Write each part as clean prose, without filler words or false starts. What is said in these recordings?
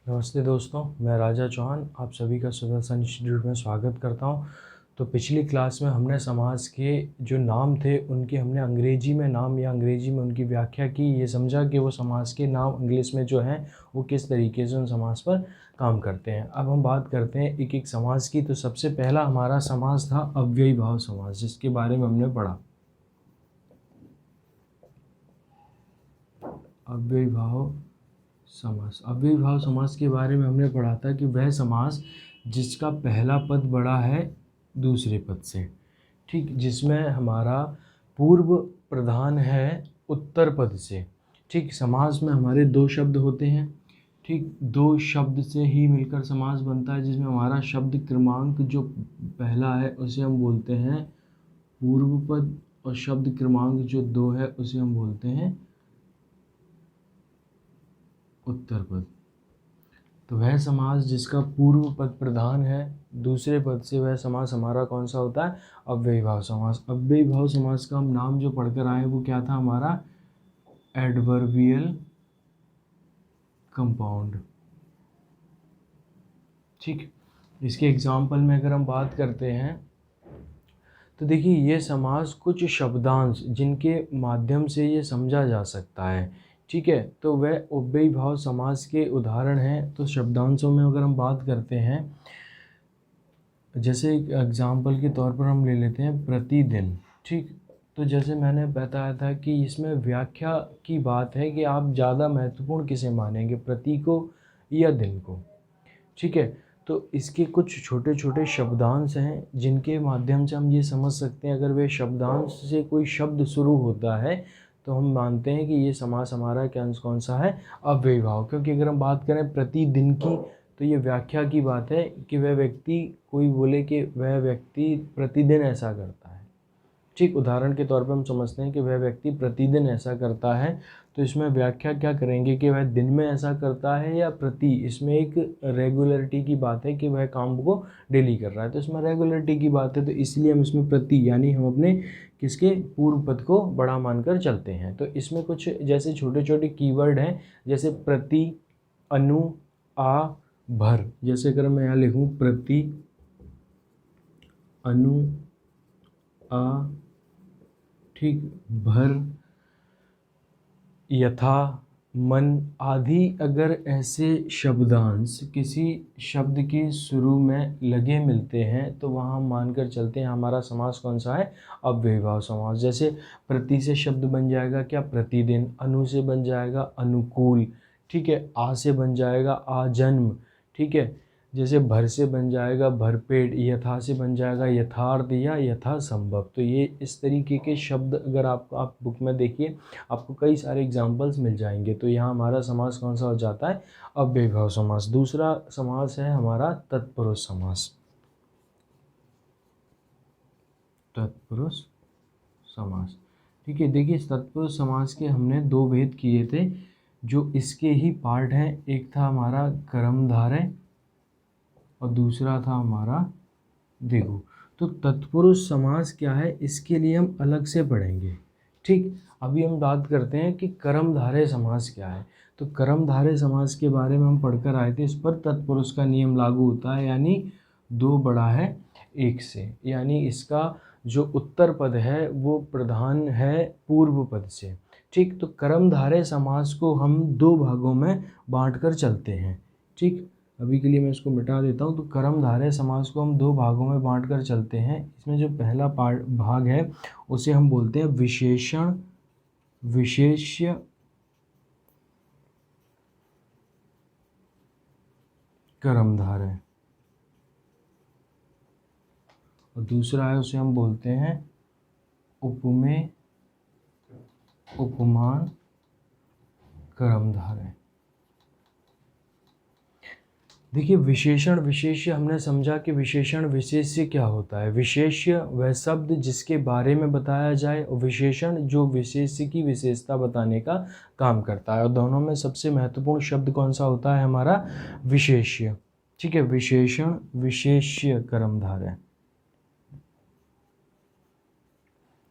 नमस्ते दोस्तों, मैं राजा चौहान आप सभी का सुदर्शन इंस्टीट्यूट में स्वागत करता हूं। तो पिछली क्लास में हमने समास के जो नाम थे उनके हमने अंग्रेजी में नाम या अंग्रेजी में उनकी व्याख्या की। ये समझा कि वो समास के नाम इंग्लिश में जो हैं वो किस तरीके से उन समास पर काम करते हैं। अब हम बात करते हैं एक एक समास की। तो सबसे पहला हमारा समास था अव्ययी भाव समास, जिसके बारे में हमने पढ़ा। अव्ययी भाव समास, अव्ययी भाव समास के बारे में हमने पढ़ा था कि वह समास जिसका पहला पद बड़ा है दूसरे पद से, ठीक, जिसमें हमारा पूर्व प्रधान है उत्तर पद से। ठीक, समास में हमारे दो शब्द होते हैं। ठीक, दो शब्द से ही मिलकर समास बनता है, जिसमें हमारा शब्द क्रमांक जो पहला है उसे हम बोलते हैं पूर्व पद, और शब्द क्रमांक जो दो है उसे हम बोलते हैं उत्तर पद। तो वह समास जिसका पूर्व पद प्रधान है दूसरे पद से, वह समास हमारा कौन सा होता है? अव्ययी भाव समास। अव्ययी भाव समास का हम नाम जो पढ़कर आए वो क्या था हमारा? Adverbial compound. ठीक, इसके एग्जाम्पल में अगर हम बात करते हैं तो देखिए ये समास कुछ शब्दांश जिनके माध्यम से ये समझा जा सकता है। ठीक है, तो वह अव्ययी भाव समास के उदाहरण हैं। तो शब्दांशों में अगर हम बात करते हैं, जैसे एग्जाम्पल के तौर पर हम ले लेते हैं प्रतिदिन। ठीक, तो जैसे मैंने बताया था कि इसमें व्याख्या की बात है कि आप ज़्यादा महत्वपूर्ण किसे मानेंगे, प्रति को या दिन को। ठीक है, तो इसके कुछ छोटे छोटे शब्दांश हैं जिनके माध्यम से हम ये समझ सकते हैं। अगर वे शब्दांश से कोई शब्द शुरू होता है तो हम मानते हैं कि ये समास हमारा कौन सा है? अव्ययी भाव। क्योंकि अगर हम बात करें प्रतिदिन की तो ये व्याख्या की बात है कि वह व्यक्ति, कोई बोले कि वह व्यक्ति प्रतिदिन ऐसा करता है। ठीक, उदाहरण के तौर पर हम समझते हैं कि वह व्यक्ति प्रतिदिन ऐसा करता है, तो इसमें व्याख्या क्या करेंगे कि वह दिन में ऐसा करता है या प्रति। इसमें एक रेगुलरिटी की बात है कि वह काम को डेली कर रहा है, तो इसमें रेगुलरिटी की बात है, तो इसलिए हम इसमें प्रति यानी हम अपने किसके पूर्व पद को बड़ा मानकर चलते हैं। तो इसमें कुछ जैसे छोटे छोटे कीवर्ड हैं, जैसे प्रति, अनु, आ, भर। जैसे अगर मैं यहाँ लिखूँ प्रति, अनु, आ, ठीक, भर, यथा, मन आदि, अगर ऐसे शब्दांश किसी शब्द के शुरू में लगे मिलते हैं तो वहाँ हम मानकर चलते हैं हमारा समास कौन सा है? अव्ययी भाव समास। जैसे प्रति से शब्द बन जाएगा क्या? प्रतिदिन। अनु से बन जाएगा अनुकूल। ठीक है, आ से बन जाएगा आजन्म। ठीक है, जैसे भर से बन जाएगा भरपेट, यथा से बन जाएगा यथार्थ या यथासंभव। तो ये इस तरीके के शब्द अगर आप बुक में देखिए आपको कई सारे एग्जाम्पल्स मिल जाएंगे। तो यहाँ हमारा समास कौन सा हो जाता है? अव्ययी भाव समास। दूसरा समास है हमारा तत्पुरुष समास। तत्पुरुष समास, ठीक है। देखिए इस तत्पुरुष समास के हमने दो भेद किए थे जो इसके ही पार्ट हैं। एक था हमारा कर्मधारय और दूसरा था हमारा द्विगु। तो तत्पुरुष समास क्या है इसके लिए हम अलग से पढ़ेंगे। ठीक, अभी हम बात करते हैं कि कर्मधारय समास क्या है। तो कर्मधारय समास के बारे में हम पढ़कर आए थे। इस पर तत्पुरुष का नियम लागू होता है, यानी दो बड़ा है एक से, यानी इसका जो उत्तर पद है वो प्रधान है पूर्व पद से। ठीक, तो कर्मधारय समास को हम दो भागों में बांटकर चलते हैं। ठीक, अभी के लिए मैं इसको मिटा देता हूँ। तो कर्मधारय समास को हम दो भागों में बांटकर चलते हैं। इसमें जो पहला भाग है उसे हम बोलते हैं विशेषण विशेष्य कर्मधारय, और दूसरा है उसे हम बोलते हैं उपमेय उपमान कर्मधारय। देखिए विशेषण विशेष्य हमने समझा कि विशेषण विशेष्य क्या होता है। विशेष्य वह शब्द जिसके बारे में बताया जाए, और विशेषण जो विशेष्य की विशेषता बताने का काम करता है। और दोनों में सबसे महत्वपूर्ण शब्द कौन सा होता है? हमारा विशेष्य। ठीक है, विशेषण विशेष्य कर्मधारय,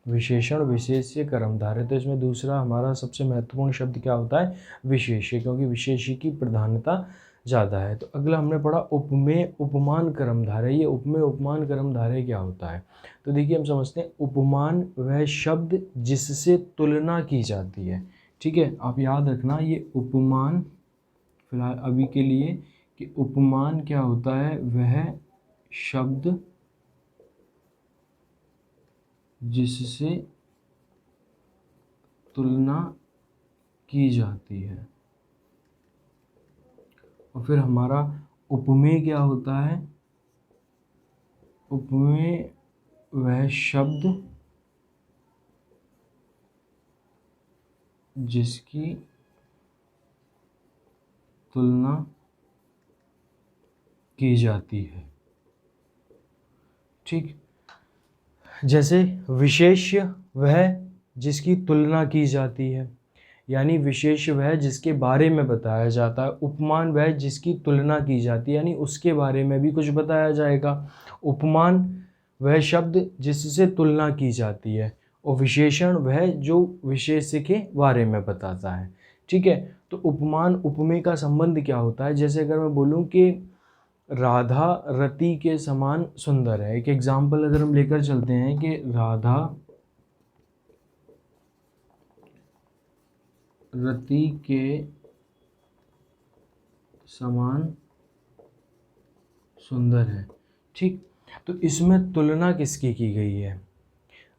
विशेषण विशेष्य कर्मधारय। तो इसमें दूसरा हमारा सबसे महत्वपूर्ण शब्द क्या होता है? विशेष्य, क्योंकि विशेष्य की प्रधानता ज़्यादा है। तो अगला हमने पढ़ा उपमेय उपमान कर्मधारय। ये उपमेय उपमान कर्मधारय क्या होता है? तो देखिए हम समझते हैं, उपमान वह शब्द जिससे तुलना की जाती है। ठीक है, आप याद रखना ये उपमान फिलहाल अभी के लिए, कि उपमान क्या होता है? वह शब्द जिससे तुलना की जाती है। और फिर हमारा उपमेय क्या होता है? उपमेय वह शब्द जिसकी तुलना की जाती है। ठीक, जैसे विशेष्य वह जिसकी तुलना की जाती है, यानी विशेष वह जिसके बारे में बताया जाता है। उपमान वह जिसकी तुलना की जाती है, यानी उसके बारे में भी कुछ बताया जाएगा। उपमान वह शब्द जिससे तुलना की जाती है, और विशेषण वह जो विशेष के बारे में बताता है। ठीक है, तो उपमान उपमेय का संबंध क्या होता है? जैसे अगर मैं बोलूँ कि राधा रति के समान सुंदर है, एक एग्जाम्पल अगर हम लेकर चलते हैं कि राधा रति के समान सुंदर है। ठीक, तो इसमें तुलना किसकी की गई है?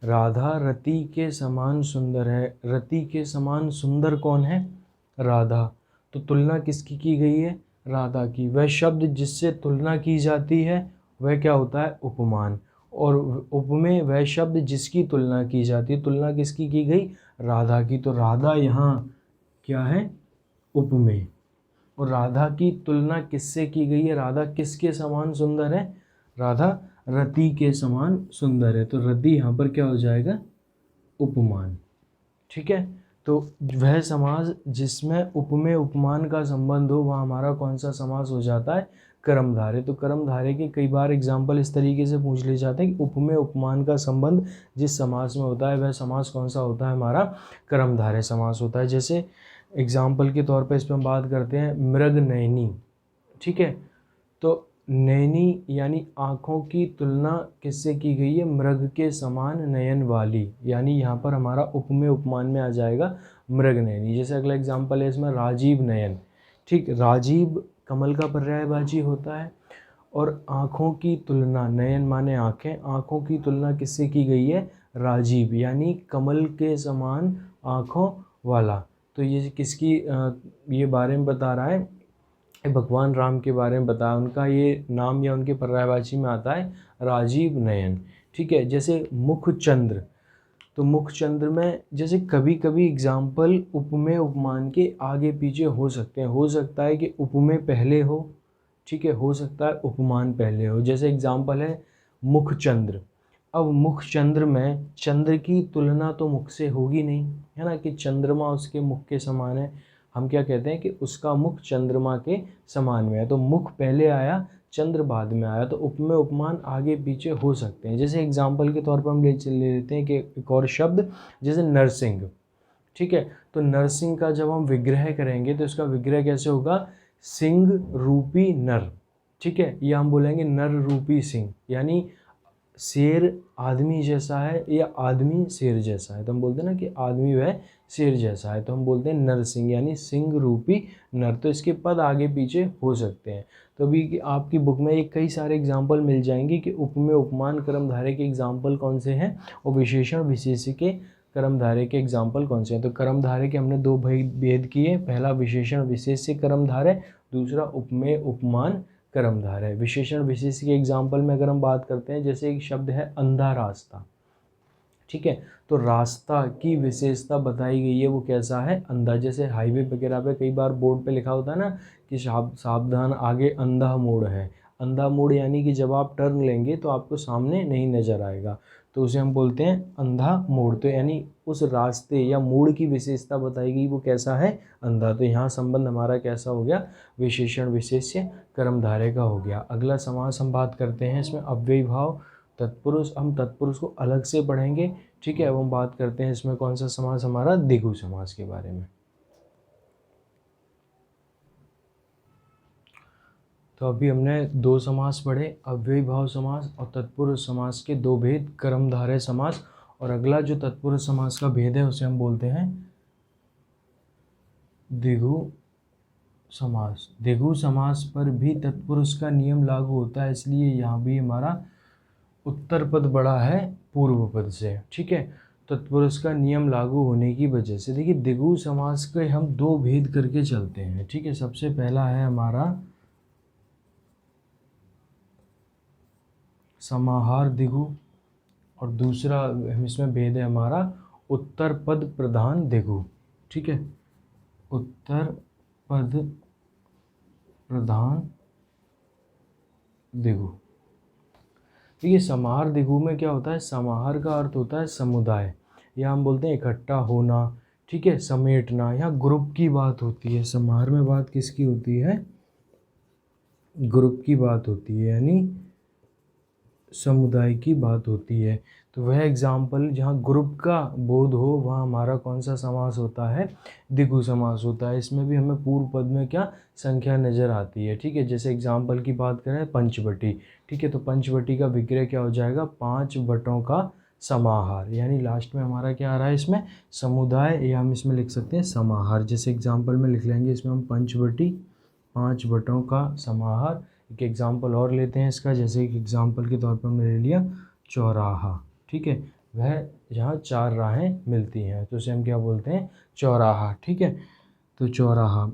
राधा रति के समान सुंदर है। रति के समान सुंदर कौन है? राधा। तो तुलना किसकी की गई है? राधा की। वह शब्द जिससे तुलना की जाती है वह क्या होता है? उपमान। और उपमेय वह शब्द जिसकी तुलना की जाती है। तुलना किसकी की गई? राधा की। तो राधा यहाँ क्या है? उपमेय। और राधा की तुलना किससे की गई है? राधा किसके समान सुंदर है? राधा रति के समान सुंदर है। तो रति यहाँ पर क्या हो जाएगा? उपमान। ठीक है, तो वह समास जिसमें उपमेय उपमान का संबंध हो वह हमारा कौन सा समास हो जाता है? कर्मधारय। तो कर्मधारय के कई बार एग्जाम्पल इस तरीके से पूछ ले जाते हैं कि उपमेय उपमान का संबंध जिस समास में होता है वह समास कौन सा होता है? हमारा कर्मधारय समास होता है। जैसे एग्जाम्पल के तौर पर इस पर हम बात करते हैं मृग नयनी। ठीक है, तो नैनी यानी आँखों की तुलना किससे की गई है? मृग के समान नयन वाली, यानी यहाँ पर हमारा उपमेय उपमान में आ जाएगा मृग नयनी। जैसे अगला एग्जाम्पल है इसमें राजीव नयन। ठीक, राजीव कमल का पर्यायवाची होता है, और आँखों की तुलना, नयन माने आँखें, आँखों की तुलना किससे की गई है? राजीव, यानी कमल के समान आँखों वाला। तो ये किसकी ये बारे में बता रहा है? भगवान राम के बारे में बताया। उनका ये नाम या उनके पर्यायवाची में आता है राजीव नयन। ठीक है, जैसे मुखचंद्र। तो मुखचंद्र में जैसे कभी कभी एग्जाम्पल उपमेय उपमान के आगे पीछे हो सकते हैं। हो सकता है कि उपमेय पहले हो, ठीक है, हो सकता है उपमान पहले हो। जैसे एग्जाम्पल है मुखचंद्र। अब मुखचंद्र में चंद्र की तुलना तो मुख से होगी नहीं, है ना, कि चंद्रमा उसके मुख के समान है। हम क्या कहते हैं कि उसका मुख चंद्रमा के समान में है। तो मुख पहले आया, चंद्र बाद में आया। तो उपमेय उपमान आगे पीछे हो सकते हैं। जैसे एग्जाम्पल के तौर पर हम ले लेते हैं कि एक और शब्द जैसे नरसिंह। ठीक है, तो नरसिंह का जब हम विग्रह करेंगे तो इसका विग्रह कैसे होगा? सिंह रूपी नर। ठीक है, या हम बोलेंगे नर रूपी सिंह, यानी शेर आदमी जैसा है या आदमी शेर जैसा है। तो हम बोलते हैं ना कि आदमी वह शेर जैसा है, तो हम बोलते हैं नरसिंह, यानी सिंह रूपी नर। तो इसके पद आगे पीछे हो सकते हैं। तो अभी आपकी बुक में एक कई सारे एग्जाम्पल मिल जाएंगे कि उपमेय उपमान कर्मधारय के एग्जाम्पल कौन से हैं और विशेषण विशेष्य के कर्मधारय के एग्जाम्पल कौन से हैं। तो कर्मधारय के हमने दो भेद किए। पहला विशेषण विशेष्य कर्मधारय, दूसरा उपमेय उपमान कर्मधारय। विशेषण विशेष्य के एग्जाम्पल में अगर हम बात करते हैं, जैसे एक शब्द है अंधा रास्ता। ठीक है, तो रास्ता की विशेषता बताई गई है, वो कैसा है? अंधा। जैसे हाईवे वगैरह पे कई बार बोर्ड पे लिखा होता है ना कि सावधान आगे अंधा मोड़ है। अंधा मोड़ यानी कि जब आप टर्न लेंगे तो आपको सामने नहीं नज़र आएगा, तो उसे हम बोलते हैं अंधा मोड़। तो यानी उस रास्ते या मोड़ की विशेषता बताई गई, वो कैसा है? अंधा। तो यहाँ संबंध हमारा कैसा हो गया? विशेषण विशेष्य कर्मधारय का हो गया। अगला समास हम बात करते हैं, इसमें अव्ययी भाव तत्पुरुष। हम तत्पुरुष को अलग से पढ़ेंगे। ठीक है, अब हम बात करते हैं इसमें कौन सा समास? हमारा द्विगु समास के बारे में। तो अभी हमने दो समास पढ़े, अव्ययी भाव समास और तत्पुरुष समास के दो भेद, कर्मधारय समास। और अगला जो तत्पुरुष समास का भेद है उसे हम बोलते हैं द्विगु समास। द्विगु समास पर भी तत्पुरुष का नियम लागू होता है, इसलिए यहाँ भी हमारा उत्तर पद बड़ा है पूर्व पद से। ठीक है, तत्पुरुष का नियम लागू होने की वजह से। देखिए द्विगु समास के हम दो भेद करके चलते हैं। ठीक है, सबसे पहला है हमारा समाहार द्विगु और दूसरा इसमें भेद है हमारा उत्तर पद प्रधान द्विगु। ठीक है, उत्तर पद प्रधान द्विगु। देखिए समाहार द्विगु में क्या होता है, समाहार का अर्थ होता है समुदाय, या हम बोलते हैं इकट्ठा होना। ठीक है, समेटना, यहाँ ग्रुप की बात होती है। समाहार में बात किसकी होती है, ग्रुप की बात होती है, यानी समुदाय की बात होती है। तो वह एग्जाम्पल जहाँ ग्रुप का बोध हो वहाँ हमारा कौन सा समास होता है, द्विगु समास होता है। इसमें भी हमें पूर्व पद में क्या संख्या नज़र आती है। ठीक है, जैसे एग्जाम्पल की बात करें पंचवटी। ठीक है, तो पंचवटी का विग्रह क्या हो जाएगा, 5 वटों का समाहार, यानी लास्ट में हमारा क्या आ रहा है इसमें समुदाय, या हम इसमें लिख सकते हैं समाहार। जैसे एग्जाम्पल में लिख लेंगे इसमें हम पंचवटी 5 वटों का समाहार। एक एग्जाम्पल और लेते हैं इसका, जैसे एक एग्जाम्पल के तौर पर हमने ले लिया चौराहा। ठीक है, वह जहाँ 4 राहें मिलती हैं तो उसे हम क्या बोलते हैं, चौराहा। ठीक है, तो चौराहा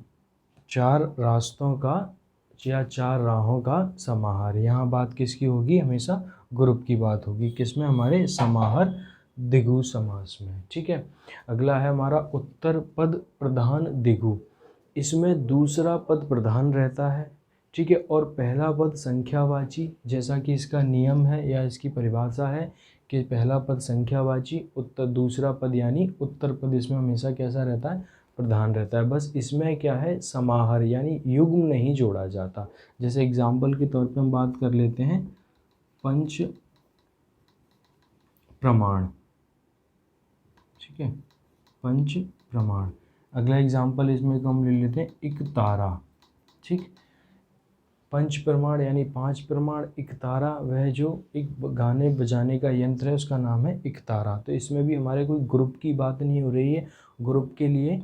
4 रास्तों का या 4 राहों का समाहार। यहाँ बात किसकी होगी, हमेशा ग्रुप की बात होगी, किसमें, हमारे समाहार द्विगु समास में। ठीक है, अगला है हमारा उत्तर पद प्रधान द्विगु। इसमें दूसरा पद प्रधान रहता है। ठीक है, और पहला पद संख्यावाची, जैसा कि इसका नियम है या इसकी परिभाषा है कि पहला पद संख्यावाची, दूसरा पद यानी उत्तर पद इसमें हमेशा कैसा रहता है, प्रधान रहता है। बस इसमें क्या है, समाहार यानी युग्म नहीं जोड़ा जाता। जैसे एग्जाम्पल के तौर पे हम बात कर लेते हैं पंच प्रमाण। ठीक है, पंच प्रमाण। अगला एग्जाम्पल इसमें हम ले लेते हैं इकतारा। ठीक, पंच प्रमाण यानी 5 प्रमाण, इकतारा वह जो एक गाने बजाने का यंत्र है उसका नाम है इकतारा। तो इसमें भी हमारे कोई ग्रुप की बात नहीं हो रही है। ग्रुप के लिए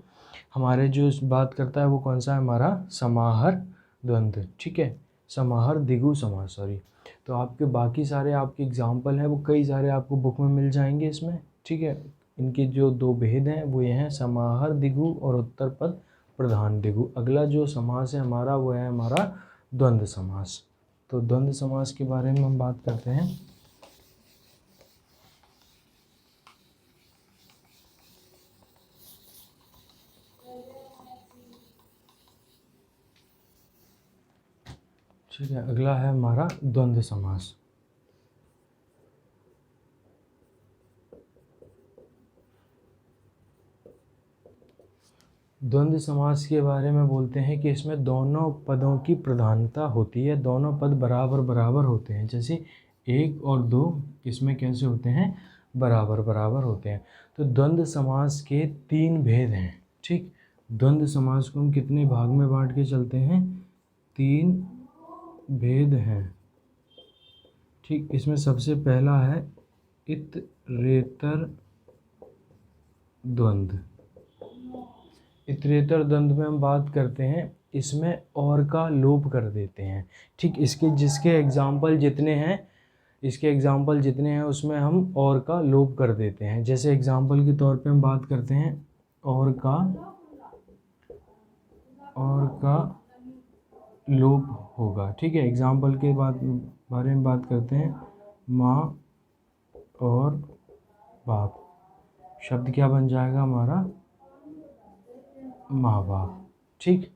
हमारे जो बात करता है वो कौन सा है, हमारा समाहार द्वंद्व। ठीक है, समाहार द्विगु समास, सॉरी। तो आपके बाकी सारे आपके एग्जाम्पल हैं वो कई सारे आपको बुक में मिल जाएंगे इसमें। ठीक है, इनके जो दो भेद हैं वो ये हैं, समाहार द्विगु और उत्तर पद प्रधान द्विगु। अगला जो समास है हमारा वो है हमारा द्वंद्व समास। तो द्वंद्व समास के बारे में हम बात करते हैं। ठीक है, अगला है हमारा द्वंद्व समास। द्वंद्व समास के बारे में बोलते हैं कि इसमें दोनों पदों की प्रधानता होती है, दोनों पद बराबर बराबर होते हैं। जैसे 1 और 2 इसमें कैसे होते हैं, बराबर बराबर होते हैं। तो द्वंद्व समास के 3 भेद हैं। ठीक, द्वंद्व समास को हम कितने भाग में बांट के चलते हैं, 3 भेद हैं। ठीक, इसमें सबसे पहला है इतरेतर द्वंद्व। इतरेतर द्वंद्व में हम बात करते हैं, इसमें और का लोप कर देते हैं। ठीक, जिसके एग्जाम्पल जितने हैं उसमें हम और का लोप कर देते हैं। जैसे एग्जाम्पल के तौर पे हम बात करते हैं और का लोप होगा। ठीक है, एग्जाम्पल के बारे में बात करते हैं, माँ और बाप, शब्द क्या बन जाएगा हमारा, माँ बाप। ठीक,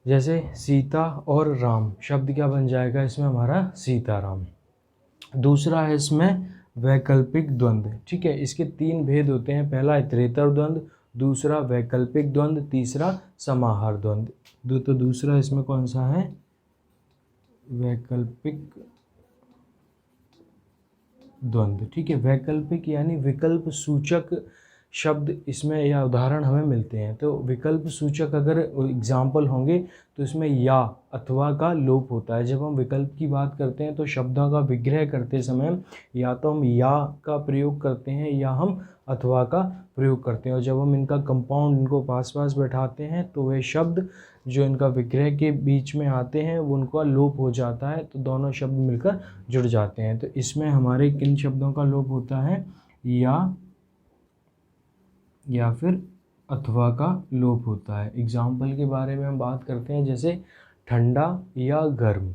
जैसे सीता और राम, शब्द क्या बन जाएगा इसमें हमारा, सीताराम। दूसरा है इसमें वैकल्पिक द्वंद्व। ठीक है, इसके 3 भेद होते हैं, पहला इतरेतर द्वंद्व, दूसरा वैकल्पिक द्वंद्व, तीसरा समाहार द्वंद्व। तो दूसरा इसमें कौन सा है, वैकल्पिक द्वंद्व। ठीक है, वैकल्पिक यानी विकल्प सूचक शब्द इसमें या उदाहरण हमें मिलते हैं। तो विकल्प सूचक अगर एग्जाम्पल होंगे तो इसमें या अथवा का लोप होता है। जब हम विकल्प की बात करते हैं तो शब्दों का विग्रह करते समय या तो हम या का प्रयोग करते हैं या हम अथवा का प्रयोग करते हैं, और जब हम इनका कंपाउंड इनको पास पास बैठाते हैं तो वे शब्द जो इनका विग्रह के बीच में आते हैं वो उनका लोप हो जाता है, तो दोनों शब्द मिलकर जुड़ जाते हैं। तो इसमें हमारे किन शब्दों का लोप होता है? या फिर अथवा का लोप होता है। एग्जाम्पल के बारे में हम बात करते हैं, जैसे ठंडा या गर्म,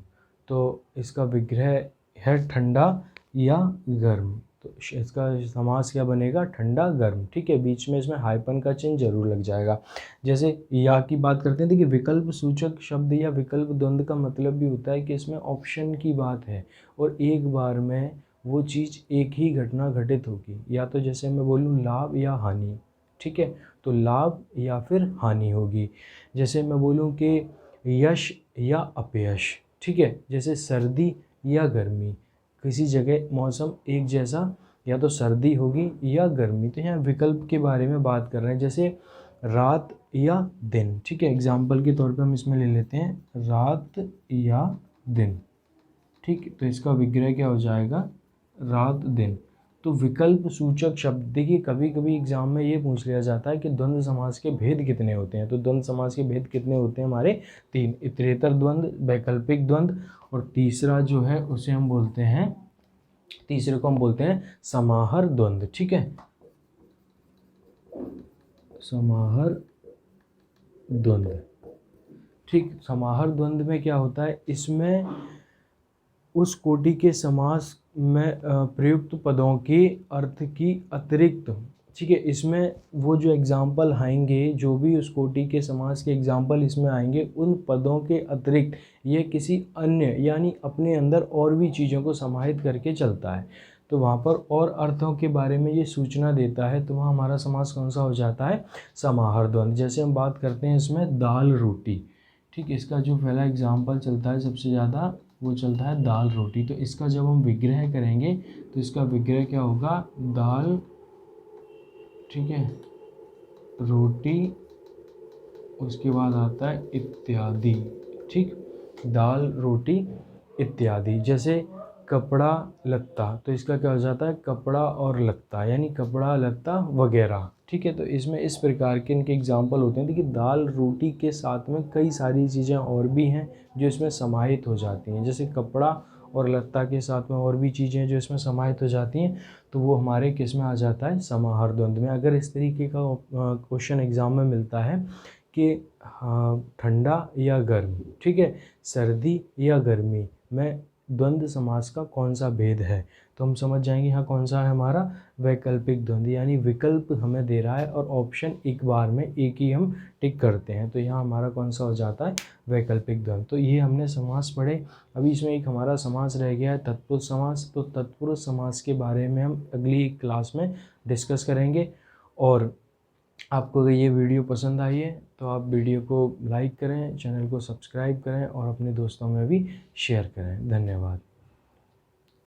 तो इसका विग्रह है ठंडा या गर्म, तो इसका समास क्या बनेगा? ठंडा गर्म। ठीक है, बीच में इसमें हाइपन का चिन्ह जरूर लग जाएगा। जैसे या की बात करते हैं, देखिए विकल्प सूचक शब्द या विकल्प द्वंद्व का मतलब भी होता है कि इसमें ऑप्शन की बात है और एक बार में वो चीज़ एक ही घटना घटित होगी। या तो जैसे मैं बोलूँ लाभ या हानि, ठीक है, तो लाभ या फिर हानि होगी। जैसे मैं बोलूँ कि यश या अपयश, ठीक है, जैसे सर्दी या गर्मी, किसी जगह मौसम एक जैसा या तो सर्दी होगी या गर्मी, तो यहाँ विकल्प के बारे में बात कर रहे हैं। जैसे रात या दिन, ठीक है, एग्जाम्पल के तौर पे हम इसमें ले लेते हैं रात या दिन, ठीक, तो इसका विग्रह क्या हो जाएगा? रात दिन। तो विकल्प सूचक शब्द, देखिए कभी कभी एग्जाम में ये पूछ लिया जाता है कि द्वंद्व समास के भेद कितने होते हैं। तो द्वंद्व समास के भेद कितने होते हैं हमारे? 3, इतरेतर द्वंद्व, वैकल्पिक द्वंद्व, और तीसरा जो है उसे हम बोलते हैं, तीसरे को हम बोलते हैं समाहार द्वंद्व। ठीक है, समाहार द्वंद्व। ठीक, समाहार द्वंद्व में क्या होता है? इसमें उस कोटि के समास में प्रयुक्त पदों के अर्थ की अतिरिक्त, ठीक है, इसमें वो जो एग्जाम्पल आएंगे, जो भी उस कोटि के समास के एग्जाम्पल इसमें आएंगे, उन पदों के अतिरिक्त ये किसी अन्य यानी अपने अंदर और भी चीज़ों को समाहित करके चलता है, तो वहाँ पर और अर्थों के बारे में ये सूचना देता है, तो वहाँ हमारा समास कौन सा हो जाता है? समाहार द्वंद्व। जैसे हम बात करते हैं इसमें दाल रोटी, ठीक, इसका जो पहला एग्जाम्पल चलता है सबसे ज़्यादा वो चलता है दाल रोटी। तो इसका जब हम विग्रह करेंगे तो इसका विग्रह क्या होगा? दाल, ठीक है, रोटी, उसके बाद आता है इत्यादि, ठीक, दाल रोटी इत्यादि। जैसे कपड़ा लत्ता, तो इसका क्या हो जाता है? कपड़ा और लत्ता, यानी कपड़ा लत्ता वगैरह। ठीक है, तो इसमें इस प्रकार के इनके एग्जाम्पल होते हैं। देखिए दाल रोटी के साथ में कई सारी चीज़ें और भी हैं जो इसमें समाहित हो जाती हैं, जैसे कपड़ा और लत्ता के साथ में और भी चीज़ें जो इसमें समाहित हो जाती हैं, तो वो हमारे किस में आ जाता है? समाहार द्वंद्व में। अगर इस तरीके का क्वेश्चन एग्ज़ाम में मिलता है कि हाँ ठंडा या गर्म, ठीक है, सर्दी या गर्मी में द्वंद्व समास का कौन सा भेद है, तो हम समझ जाएंगे यहाँ कौन सा है हमारा? वैकल्पिक द्वंद्व, यानी विकल्प हमें दे रहा है और ऑप्शन एक बार में एक ही हम टिक करते हैं, तो यहाँ हमारा कौन सा हो जाता है? वैकल्पिक द्वंद्व। तो ये हमने समास पढ़े। अभी इसमें एक हमारा समास रह गया है तत्पुरुष समास, तो तत्पुरुष समास के बारे में हम अगली क्लास में डिस्कस करेंगे। और आपको अगर ये वीडियो पसंद आई है तो आप वीडियो को लाइक करें, चैनल को सब्सक्राइब करें और अपने दोस्तों में भी शेयर करें। धन्यवाद।